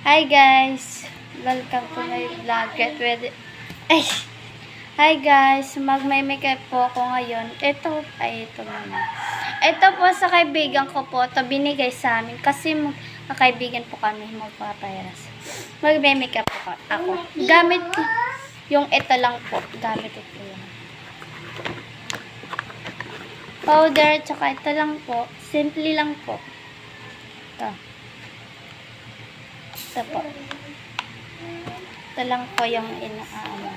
Hi guys! Welcome to my vlog. Get ready. Ay! Hi guys! Mag-makeup po ako ngayon. Ito muna. Ito po sa kaibigan ko po. Ito binigay sa amin kasi kaibigan po kami magpapayaras. Mag-makeup po ako. Gamit yung ito lang po. Gamit ito lang. Powder, tsaka ito lang po. Simple lang po. Ito. Ito po. Ito lang po yung inaano.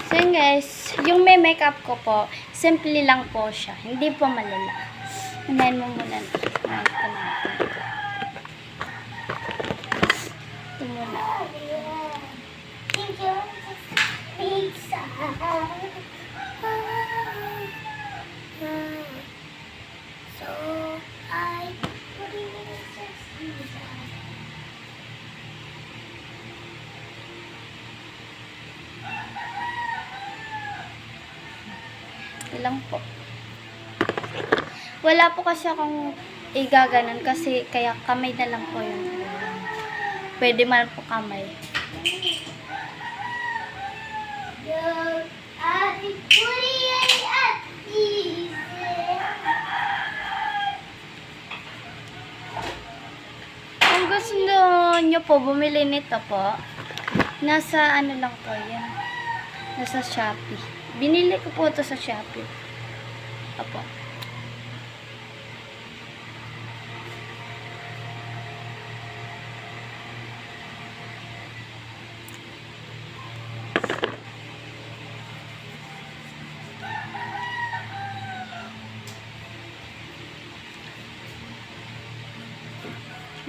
So yun guys, yung may makeup ko po, simple lang po siya. Hindi po malala. Unahin mo muna. Ito muna. Pizza. So, I put it in the pizza. Ilang po. Wala po kasi akong igaganon kasi kaya kamay na lang po yun. Pwede man po kamay. Kung gusto nyo po bumili nito po, nasa ano lang po yan. Nasa Shopee. Binili ko po ito sa Shopee. Apo.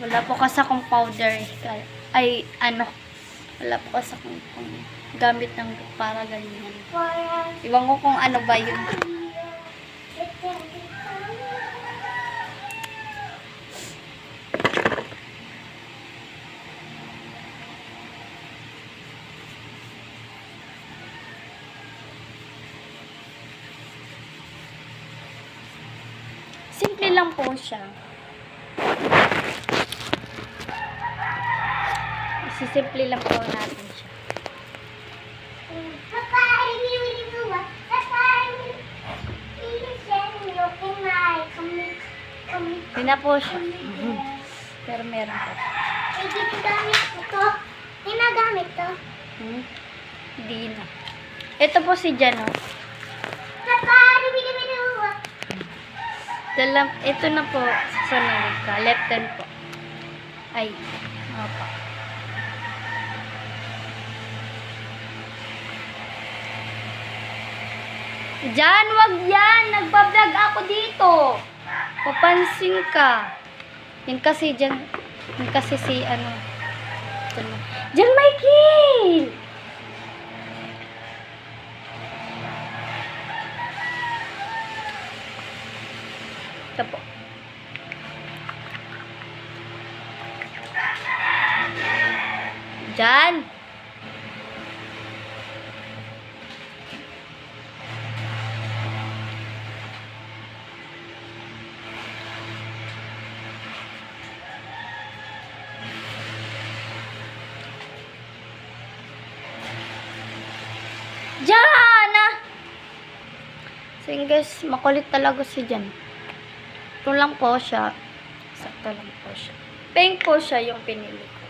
Wala po kasi akong powder. Ay, ano. Wala po kasi akong gamit ng para ganyan. Iwan ko kung ano ba yun. Simple lang po siya. Simple lang po natin siya. Hindi na po siya. Pero meron po. Ay, ginagamit ko to. Ginagamit to. Hindi na. Ito po si Jan, oh. Ito na po. Sunod ka. Left hand po. Ay. Opo. Jan, wag yan. Nagbablog ako dito. Papansin ka. Yan kasi dyan. Yan kasi si ano. Jan Michael! Ito po. Jan! Diyan! So yun guys, makulit talaga si Jan. Ito lang po siya. Sakto lang po siya. Pink po siya yung pinili ko.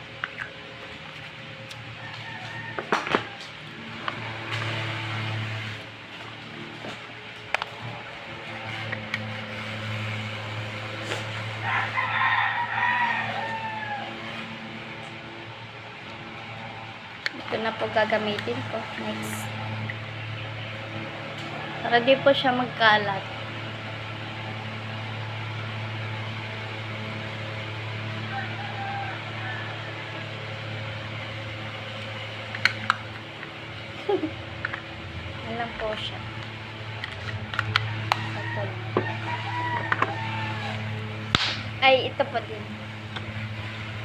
Ito na po gagamitin ko. Next. Para di po siya magkalat. Alam po siya. Ay, ito pa din.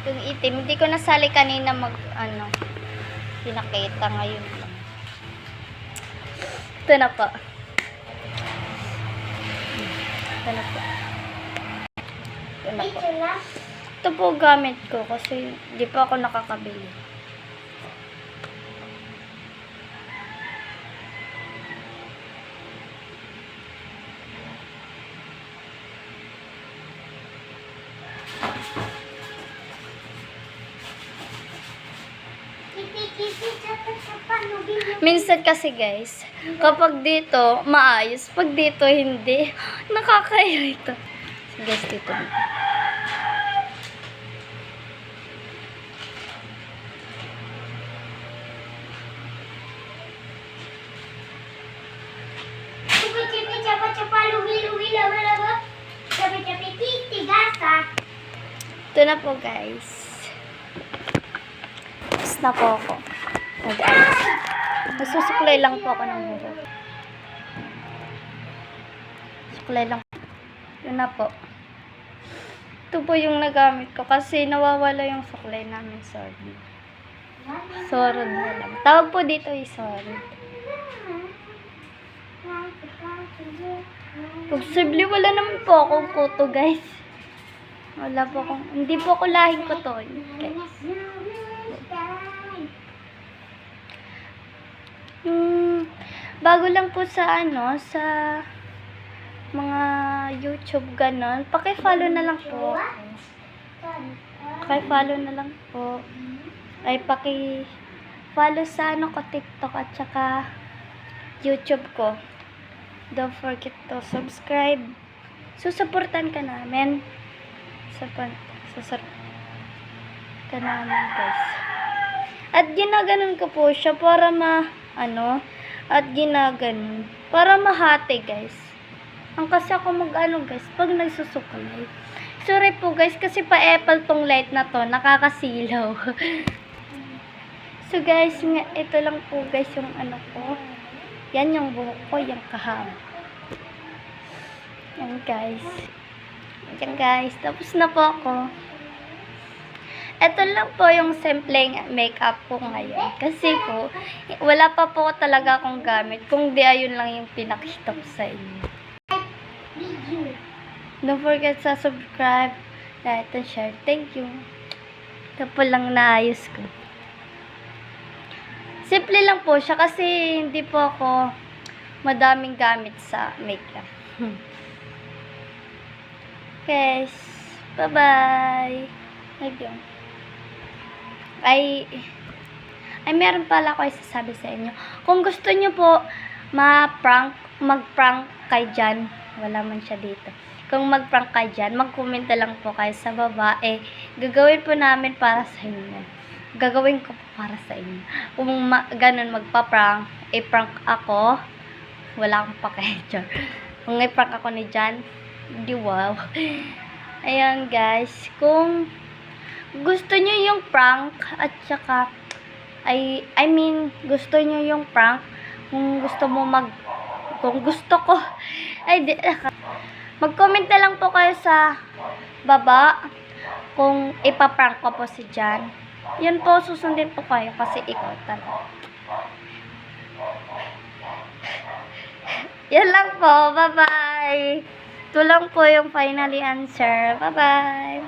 Itong itim. Hindi ko nasali kanina pinakita ngayon lang. Ito na po. Ito na po. Ito na po. Ito po gamit ko kasi di pa ako nakakabili. Kiti-kiti, tsapa-tsapa, nubi-nubi. Minsan kasi guys, kapag dito maayos, pag dito hindi, nakakairita. So guys, dito. Chipi-chipi, tsapa-tsapa, lubi-lubi, laba-laba. Chapi-chapi, tigasa. Ito na po guys. Tapos na po ako. Nag-ayos. Nasusuklay lang po ako ng buhok. Suklay lang. Yun na po. Ito po yung nagamit ko kasi nawawala yung suklay namin. Sorry. Sorod na lang. Tawag po dito ay sorry. Possibly wala naman po akong kuto guys. Wala po akong, hindi po ako lahing kuto. Guys. Bago lang po sa sa mga YouTube ganon, paki-follow na lang po. Paki-follow na lang po. Ay paki-follow sa ko TikTok at saka YouTube ko. Don't forget to subscribe. Susuportan ka namin. Susur ka namin guys. At ginaganon ko po siya para at ginaganon para mahati guys. Ang kasi ako guys pag nagsusuklay. Sorry po guys kasi pa-apple tong light na to, nakakasilaw. So guys, ito lang po guys yung ko. Yan yung buhok ko, yung kahaba. Yan guys. Yan guys, tapos na po ako. Ito lang po yung simpleng makeup ko ngayon. Kasi po, wala pa po talaga akong gamit. Kung di ayun lang yung pinakita ko sa inyo. Don't forget to subscribe, like, and share. Thank you. Ito po lang naayos ko. Simple lang po siya kasi hindi po ako madaming gamit sa makeup. Guys, bye-bye. Ay, meron pala ako isasabi sa inyo. Kung gusto nyo po mag-prank kay Jan, wala man siya dito. Kung mag-prank kay Jan, mag-comment lang po kayo sa baba. Gagawin po namin para sa inyo. Gagawin ko po para sa inyo. Kung ganun magpa-prank, prank ako, wala akong paka-Jan. Kung i-prank ako ni Jan, di wow. Ayan guys, kung gusto nyo yung prank at saka gusto nyo yung prank, kung gusto ko mag-comment na lang po kayo sa baba kung ipaprank ko po si Jan. Yan po, susundin po kayo kasi ikaw talaga. Yan lang po, bye bye. Ito lang po yung finally answer. Bye bye.